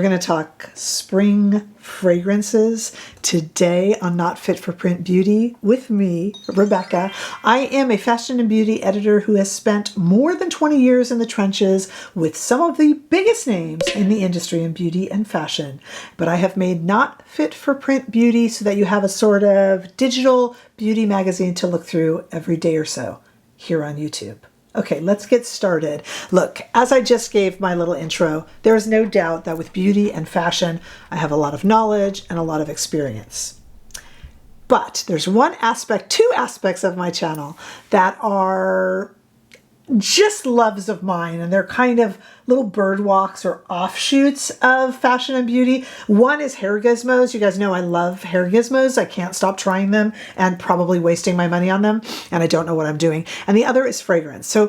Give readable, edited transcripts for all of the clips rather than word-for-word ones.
We're going to talk spring fragrances today on Not Fit for Print Beauty with me, Rebecca. I am a fashion and beauty editor who has spent more than 20 years in the trenches with some of the biggest names in the industry in beauty and fashion. But I have made Not Fit for Print Beauty so that you have a sort of digital beauty magazine to look through every day or so here on YouTube. Okay, let's get started. Look, as I just gave my little intro, there is no doubt that with beauty and fashion, I have a lot of knowledge and a lot of experience. But there's two aspects of my channel that are just loves of mine, and they're kind of little bird walks or offshoots of fashion and beauty. One is hair gizmos. You guys know I love hair gizmos. I can't stop trying them and probably wasting my money on them, and I don't know what I'm doing. And the other is fragrance. So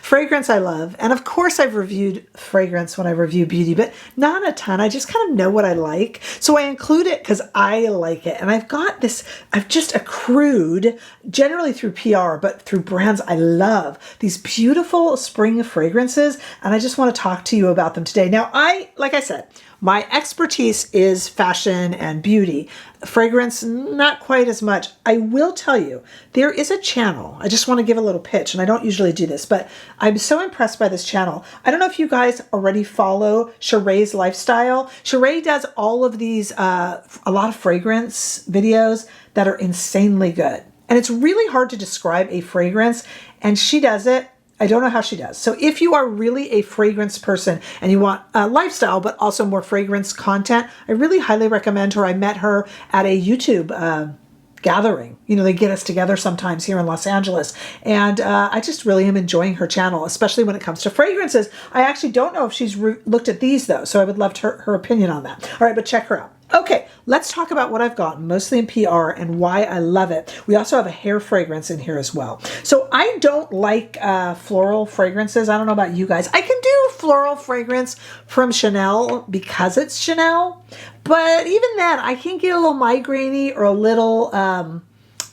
fragrance I love. And of course I've reviewed fragrance when I review beauty, but not a ton. I just kind of know what I like. So I include it because I like it. And I've just accrued, generally through PR, but through brands I love, these beautiful spring fragrances. And I just want to talk to you about them today. Now, like I said, my expertise is fashion and beauty. Fragrance, not quite as much. I will tell you, there is a channel. I just want to give a little pitch, and I don't usually do this, but I'm so impressed by this channel. I don't know if you guys already follow Cheraye's lifestyle. Cheraye does all of these, a lot of fragrance videos that are insanely good. And it's really hard to describe a fragrance, and she does it. I don't know how she does. So if you are really a fragrance person and you want a lifestyle, but also more fragrance content, I really highly recommend her. I met her at a YouTube gathering. You know, they get us together sometimes here in Los Angeles. And I just really am enjoying her channel, especially when it comes to fragrances. I actually don't know if she's looked at these though, so I would love her opinion on that. All right, but check her out. Okay, let's talk about what I've gotten, mostly in PR, and why I love it. We also have a hair fragrance in here as well. So I don't like floral fragrances. I don't know about you guys. I can do floral fragrance from Chanel because it's Chanel, but even then I can get a little migraine-y or a little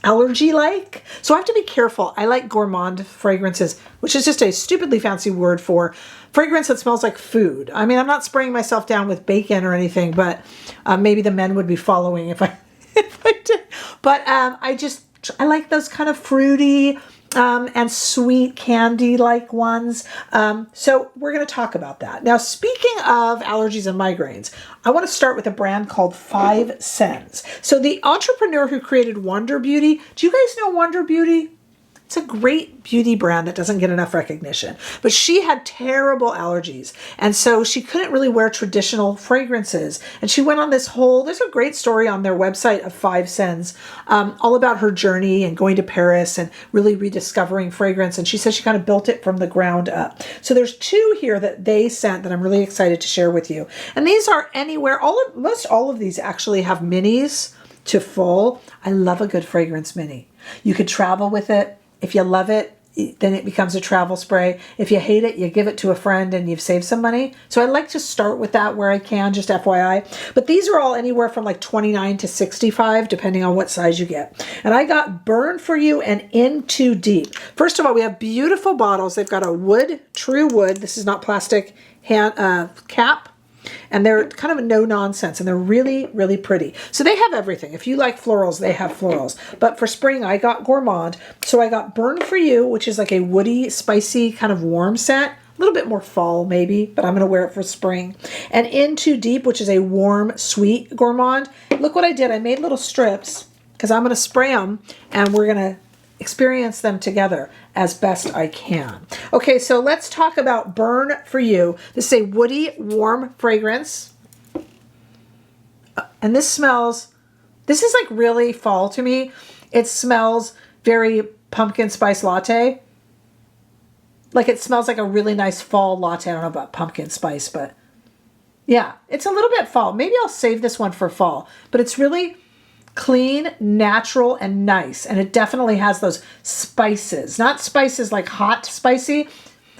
allergy-like. So I have to be careful. I like gourmand fragrances, which is just a stupidly fancy word for fragrance that smells like food. I mean, I'm not spraying myself down with bacon or anything, but maybe the men would be following if I did. But I like those kind of fruity and sweet candy-like ones. So we're going to talk about that. Now, speaking of allergies and migraines, I want to start with a brand called 5 SENS. So the entrepreneur who created Wonder Beauty, do you guys know Wonder Beauty? It's a great beauty brand that doesn't get enough recognition, but she had terrible allergies. And so she couldn't really wear traditional fragrances. And she went on there's a great story on their website of 5 SENS, all about her journey and going to Paris and really rediscovering fragrance. And she says she kind of built it from the ground up. So there's 2 here that they sent that I'm really excited to share with you. And these are anywhere, most all of these actually have minis to full. I love a good fragrance mini. You could travel with it. If you love it, then it becomes a travel spray. If you hate it, you give it to a friend and you've saved some money. So I like to start with that where I can, just FYI. But these are all anywhere from like 29 to 65, depending on what size you get. And I got Burn For You and In Too Deep. First of all, we have beautiful bottles. They've got a wood, true wood. This is not plastic cap. And they're kind of a no-nonsense, and they're really, really pretty. So they have everything. If you like florals, they have florals. But for spring, I got gourmand. So I got Burn For You, which is like a woody, spicy, kind of warm scent. A little bit more fall, maybe, but I'm going to wear it for spring. And In Too Deep, which is a warm, sweet gourmand. Look what I did. I made little strips because I'm going to spray them, and we're going to experience them together as best I can. Okay, so let's talk about Burn For You. This is a woody, warm fragrance. And this is like really fall to me. It smells very pumpkin spice latte. Like it smells like a really nice fall latte. I don't know about pumpkin spice, but yeah, it's a little bit fall. Maybe I'll save this one for fall, but it's really clean, natural, and nice. And it definitely has those spices. Not spices like hot spicy,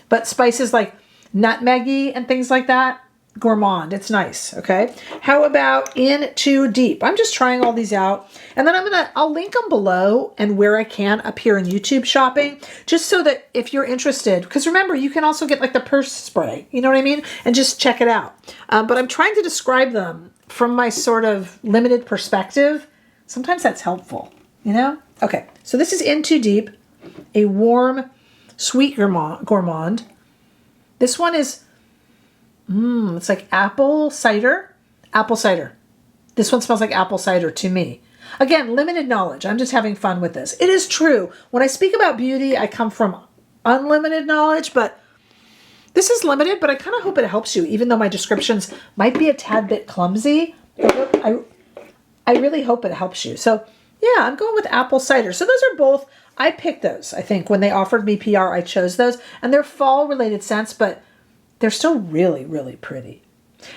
but spices like nutmeggy and things like that. Gourmand. It's nice, okay? How about In Too Deep? I'm just trying all these out. And then I'll link them below and where I can up here in YouTube shopping, just so that if you're interested, because remember, you can also get like the purse spray, you know what I mean? And just check it out. But I'm trying to describe them from my sort of limited perspective. Sometimes that's helpful, you know? Okay, so this is In Too Deep, a warm, sweet gourmand. This one is it's like apple cider. Apple cider. This one smells like apple cider to me. Again, limited knowledge. I'm just having fun with this. It is true. When I speak about beauty, I come from unlimited knowledge, but this is limited, but I kind of hope it helps you, even though my descriptions might be a tad bit clumsy. I really hope it helps you. So yeah, I'm going with apple cider. So those are both, I picked those. I think when they offered me PR, I chose those. And they're fall related scents, but they're still really, really pretty.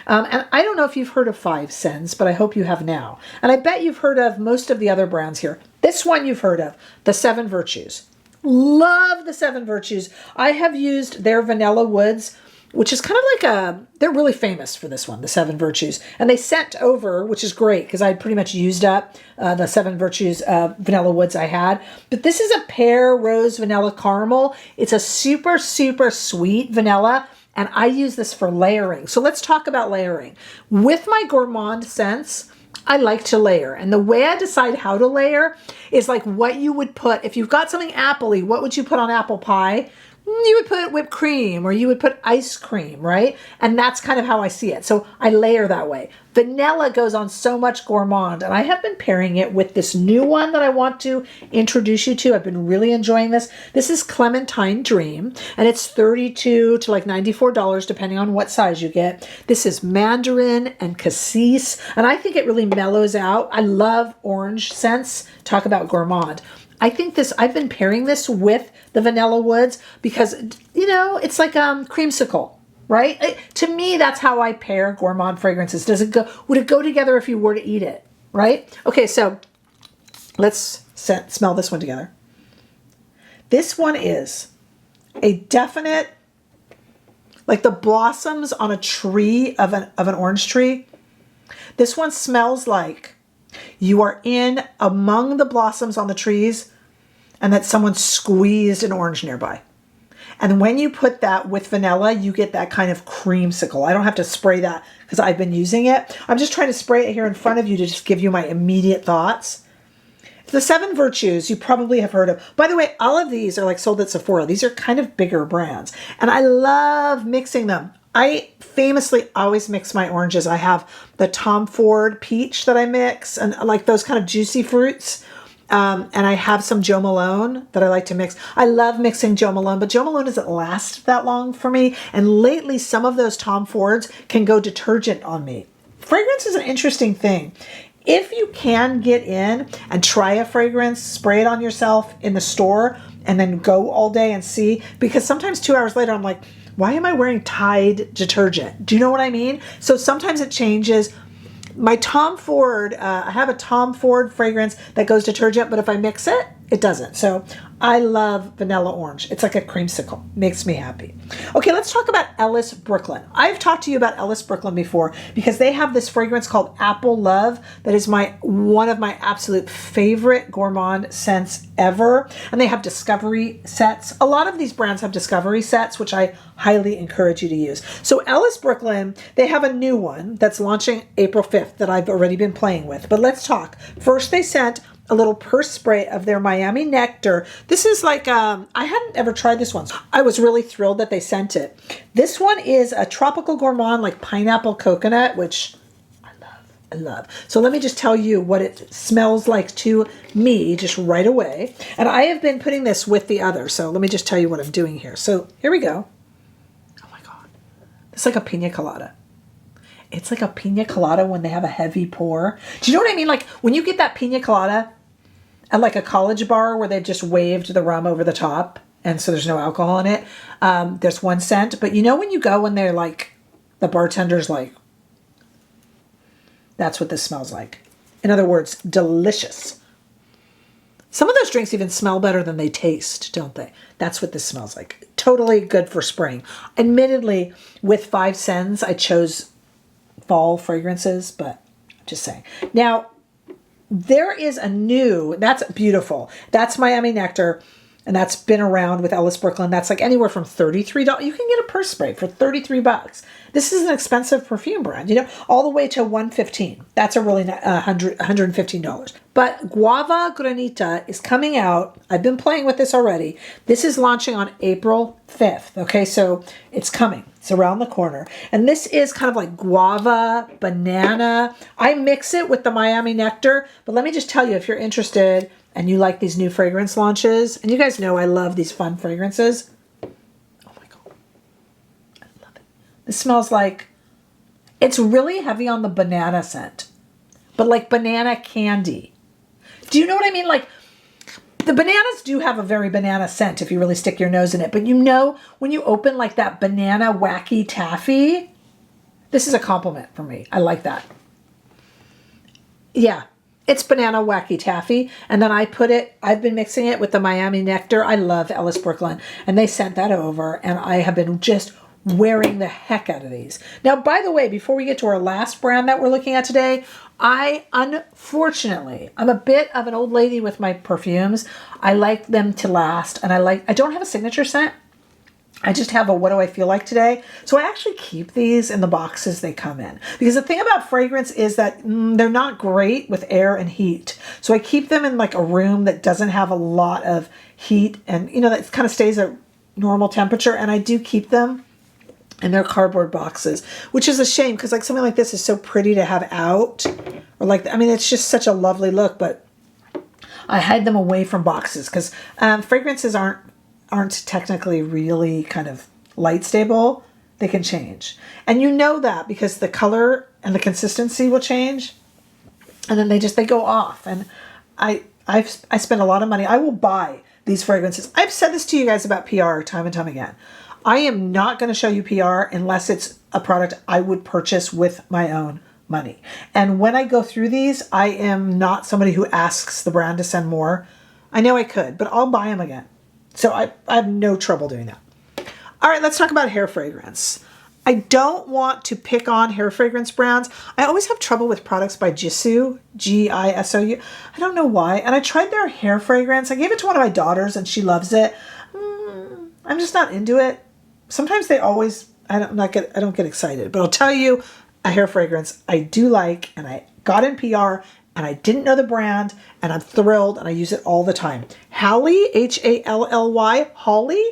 And I don't know if you've heard of 5 SENS, but I hope you have now. And I bet you've heard of most of the other brands here. This one you've heard of, the 7 Virtues. Love the 7 Virtues. I have used their Vanilla Woods, which is kind of like they're really famous for this one, the 7 Virtues. And they sent over, which is great because I pretty much used up the 7 Virtues Vanilla Woods I had. But this is a pear, rose, vanilla, caramel. It's a super, super sweet vanilla. And I use this for layering. So let's talk about layering. With my gourmand scents, I like to layer. And the way I decide how to layer is like what you would put. If you've got something appley, what would you put on apple pie? You would put whipped cream or you would put ice cream, right? And that's kind of how I see it. So I layer that way. Vanilla goes on so much gourmand, and I have been pairing it with this new one that I want to introduce you to. I've been really enjoying this. This is Clementine Dream, and it's $32 to like $94 depending on what size you get. This is mandarin and cassis, and I think it really mellows out. I love orange scents. Talk about gourmand. I think this, I've been pairing this with the Vanilla Woods because, you know, it's like creamsicle, right? To me, that's how I pair gourmand fragrances. Would it go together if you were to eat it, right? Okay, so let's smell this one together. This one is a definite, like the blossoms on a tree of an orange tree. This one smells like you are in among the blossoms on the trees and that someone squeezed an orange nearby. And when you put that with vanilla, you get that kind of creamsicle. I don't have to spray that because I've been using it. I'm just trying to spray it here in front of you to just give you my immediate thoughts. The 7 Virtues you probably have heard of. By the way, all of these are like sold at Sephora. These are kind of bigger brands. And I love mixing them. I famously always mix my oranges. I have the Tom Ford peach that I mix and like those kind of juicy fruits. And I have some Jo Malone that I like to mix. I love mixing Jo Malone, but Jo Malone doesn't last that long for me. And lately, some of those Tom Fords can go detergent on me. Fragrance is an interesting thing. If you can get in and try a fragrance, spray it on yourself in the store, and then go all day and see, because sometimes 2 hours later, I'm like, why am I wearing Tide detergent? Do you know what I mean? So sometimes it changes. My Tom Ford, I have a Tom Ford fragrance that goes detergent, but if I mix it, it doesn't. So I love vanilla orange. It's like a creamsicle. Makes me happy. Okay, let's talk about Ellis Brooklyn. I've talked to you about Ellis Brooklyn before because they have this fragrance called Apple Love that is one of my absolute favorite gourmand scents ever. And they have discovery sets. A lot of these brands have discovery sets, which I highly encourage you to use. So Ellis Brooklyn, they have a new one that's launching April 5th that I've already been playing with. But let's talk. First, they sent a little purse spray of their Miami Nectar. This is like, I hadn't ever tried this one. I was really thrilled that they sent it. This one is a tropical gourmand, like pineapple coconut, which I love. So let me just tell you what it smells like to me just right away. And I have been putting this with the other. So let me just tell you what I'm doing here. So here we go. Oh my God. It's like a pina colada. It's like a pina colada when they have a heavy pour. Do you know what I mean? Like when you get that pina colada at like a college bar where they've just waved the rum over the top and so there's no alcohol in it. There's one scent. But you know when you go and they're like, the bartender's like, that's what this smells like. In other words, delicious. Some of those drinks even smell better than they taste, don't they? That's what this smells like. Totally good for spring. Admittedly, with 5 SENS, I chose fall fragrances, but just saying. Now, there is a new, that's beautiful. That's Miami Nectar, and that's been around with Ellis Brooklyn. That's like anywhere from $33. You can get a purse spray for $33. This is an expensive perfume brand, you know, all the way to $115. That's a really $115. But Guava Granita is coming out. I've been playing with this already. This is launching on April 5th. Okay, so it's coming. It's around the corner. And this is kind of like guava, banana. I mix it with the Miami Nectar. But let me just tell you, if you're interested and you like these new fragrance launches, and you guys know I love these fun fragrances. Oh my God. I love it. This smells like, it's really heavy on the banana scent, but like banana candy. Do you know what I mean? Like, the bananas do have a very banana scent if you really stick your nose in it. But you know, when you open like that banana wacky taffy, this is a compliment for me. I like that. Yeah, it's banana wacky taffy. And then I've been mixing it with the Miami Nectar. I love Ellis Brooklyn. And they sent that over. And I have been just wearing the heck out of these. Now, by the way, before we get to our last brand that we're looking at today, unfortunately, I'm a bit of an old lady with my perfumes. I like them to last, and I don't have a signature scent. I just have a what do I feel like today. So I actually keep these in the boxes they come in. Because the thing about fragrance is that they're not great with air and heat. So I keep them in like a room that doesn't have a lot of heat and, you know, that kind of stays at normal temperature. And I do keep them in their cardboard boxes, which is a shame because like something like this is so pretty to have out. Or like, I mean, it's just such a lovely look, but I hide them away from boxes because fragrances aren't technically really kind of light stable. They can change. And you know that because the color and the consistency will change. And then they go off. And I spend a lot of money. I will buy these fragrances. I've said this to you guys about PR time and time again. I am not going to show you PR unless it's a product I would purchase with my own money. And when I go through these, I am not somebody who asks the brand to send more. I know I could, but I'll buy them again. So I have no trouble doing that. All right, let's talk about hair fragrance. I don't want to pick on hair fragrance brands. I always have trouble with products by Gisou, Gisou. I don't know why. And I tried their hair fragrance. I gave it to one of my daughters and she loves it. I'm just not into it. Sometimes they always, I don't get excited. But I'll tell you, a hair fragrance I do like, and I got in PR, and I didn't know the brand, and I'm thrilled, and I use it all the time. Hally, H-A-L-L-Y, Hally.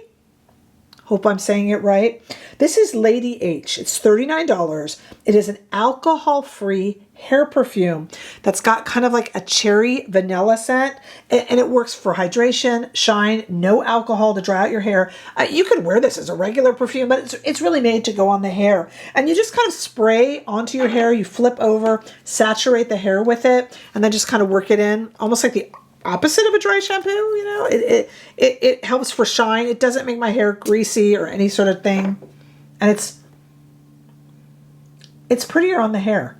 Hope I'm saying it right. This is Lady H. It's $39. It is an alcohol-free hair perfume that's got kind of like a cherry vanilla scent, and it works for hydration, shine, no alcohol to dry out your hair. You could wear this as a regular perfume, but it's really made to go on the hair. And you just kind of spray onto your hair. You flip over, saturate the hair with it, and then just kind of work it in, almost like the opposite of a dry shampoo, you know. It helps for shine. It doesn't make my hair greasy or any sort of thing. And it's prettier on the hair.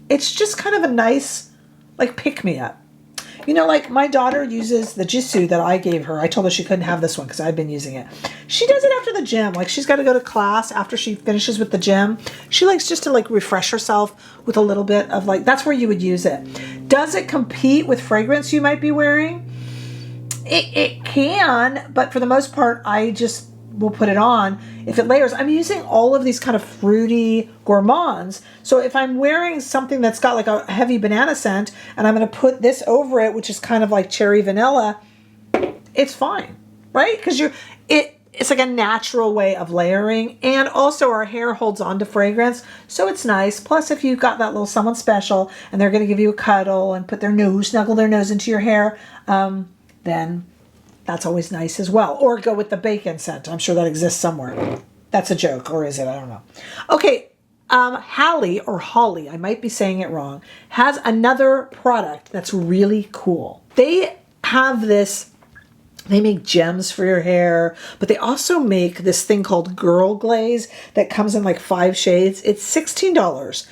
It's just kind of a nice, like, pick-me-up. You know, like, my daughter uses the Gisou that I gave her. I told her she couldn't have this one because I've been using it. She does it after the gym. Like, she's got to go to class after she finishes with the gym. She likes just to, like, refresh herself with a little bit of, like, that's where you would use it. Does it compete with fragrance you might be wearing? It can, but for the most part, I just will put it on if it layers. I'm using all of these kind of fruity gourmands. So if I'm wearing something that's got like a heavy banana scent and I'm going to put this over it, which is kind of like cherry vanilla, it's fine, right? Because it's like a natural way of layering. And also our hair holds on to fragrance, so it's nice. Plus, if you've got that little someone special and they're going to give you a cuddle and snuggle their nose into your hair, then that's always nice as well. Or go with the bacon scent. I'm sure that exists somewhere. That's a joke, or is it? I don't know. Okay, Hally, or Holly, I might be saying it wrong, has another product that's really cool. They have this, they make gems for your hair, but they also make this thing called Girl Glaze that comes in like 5 shades. It's $16.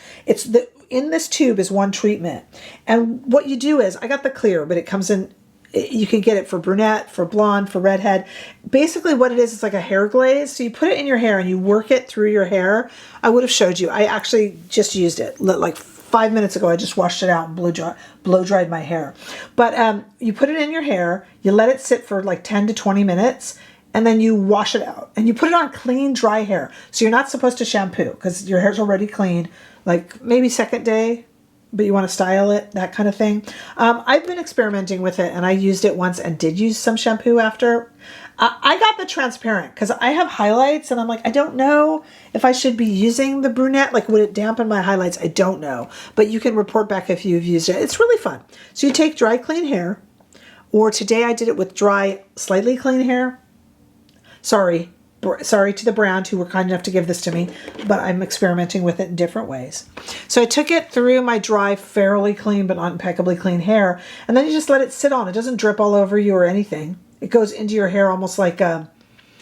In this tube is one treatment. And what you do is, I got the clear, but it comes in You can get it for brunette, for blonde, for redhead. Basically what it is, it's like a hair glaze. So you put it in your hair and you work it through your hair. I would have showed you. I actually just used it like 5 minutes ago. I just washed it out and blow dried my hair. But you put it in your hair, you let it sit for like 10 to 20 minutes, and then you wash it out. And you put it on clean, dry hair. So you're not supposed to shampoo because your hair's already clean. Like maybe second day, but you want to style it, that kind of thing. I've been experimenting with it, and I used it once and did use some shampoo after. I got the transparent because I have highlights, and I'm like, I don't know if I should be using the brunette. Like, would it dampen my highlights? I don't know. But you can report back if you've used it. It's really fun. So you take dry, clean hair, or today I did it with dry, slightly clean hair. Sorry to the brand who were kind enough to give this to me, but I'm experimenting with it in different ways. So I took it through my dry, fairly clean, but not impeccably clean hair, and then you just let it sit on. It doesn't drip all over you or anything. It goes into your hair almost like a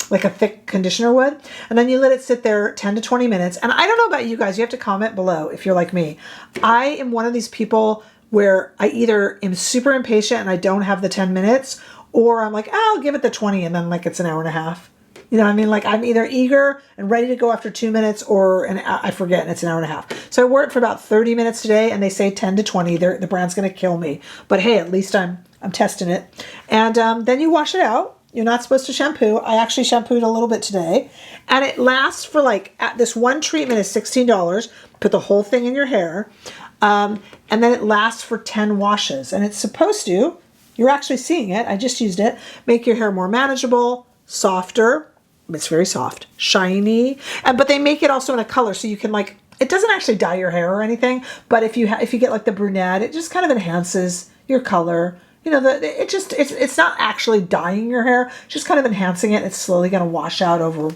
thick conditioner would, and then you let it sit there 10 to 20 minutes. And I don't know about you guys, you have to comment below if you're like me. I am one of these people where I either am super impatient and I don't have the 10 minutes, or I'm like, oh, I'll give it the 20, and then like it's an hour and a half. You know what I mean? Like I'm either eager and ready to go after 2 minutes, or I forget and it's an hour and a half. So I wore it for about 30 minutes today, and they say 10 to 20. The brand's going to kill me. But hey, at least I'm testing it. And then you wash it out. You're not supposed to shampoo. I actually shampooed a little bit today. And it lasts for like, this one treatment is $16. Put the whole thing in your hair. And then it lasts for 10 washes. And it's supposed to, you're actually seeing it, I just used it, make your hair more manageable, softer. It's very soft, shiny, but they make it also in a color, so you can like, it doesn't actually dye your hair or anything, but if you get like the brunette, it just kind of enhances your color. You know, it's not actually dyeing your hair, just kind of enhancing it. It's slowly going to wash out over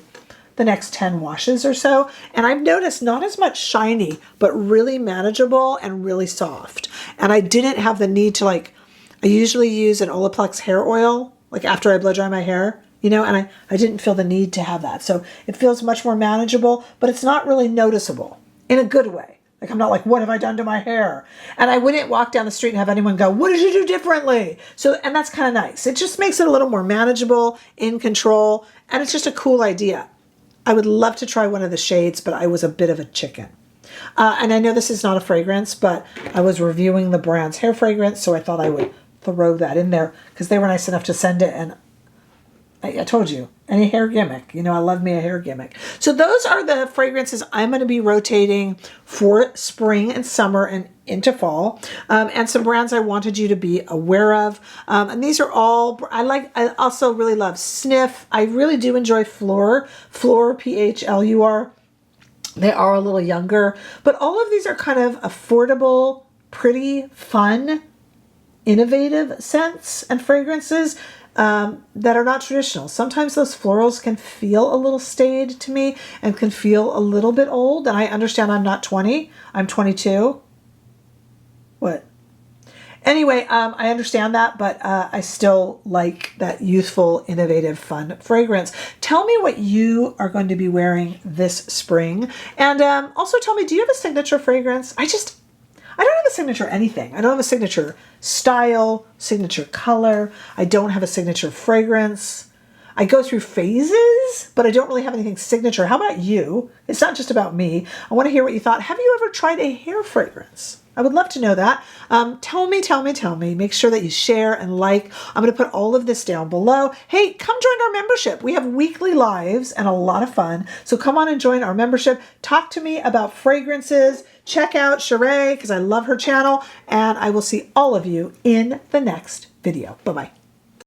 the next 10 washes or so. And I've noticed not as much shiny, but really manageable and really soft. And I didn't have the need to like, I usually use an Olaplex hair oil, like after I blow dry my hair. You know, and I didn't feel the need to have that. So it feels much more manageable, but it's not really noticeable in a good way. Like I'm not like, what have I done to my hair? And I wouldn't walk down the street and have anyone go, what did you do differently? So, and that's kind of nice. It just makes it a little more manageable, in control, and it's just a cool idea. I would love to try one of the shades, but I was a bit of a chicken. And I know this is not a fragrance, but I was reviewing the brand's hair fragrance, so I thought I would throw that in there because they were nice enough to send it, and I told you, any hair gimmick. You know, I love me a hair gimmick. So those are the fragrances I'm going to be rotating for spring and summer and into fall. And some brands I wanted you to be aware of. And these are all, I also really love Sniff. I really do enjoy Fleur, P-H-L-U-R. They are a little younger, but all of these are kind of affordable, pretty, fun, innovative scents and fragrances that are not traditional. Sometimes those florals can feel a little staid to me and can feel a little bit old. And I understand I'm not 20. I'm 22. What? Anyway, I understand that, but I still like that youthful, innovative, fun fragrance. Tell me what you are going to be wearing this spring. And also tell me, do you have a signature fragrance? I don't have a signature anything. I don't have a signature style, signature color. I don't have a signature fragrance. I go through phases, but I don't really have anything signature. How about you? It's not just about me. I want to hear what you thought. Have you ever tried a hair fragrance? I would love to know that. Tell me. Make sure that you share and like. I'm going to put all of this down below. Hey, come join our membership. We have weekly lives and a lot of fun. So come on and join our membership. Talk to me about fragrances. Check out Cheraye because I love her channel. And I will see all of you in the next video. Bye-bye.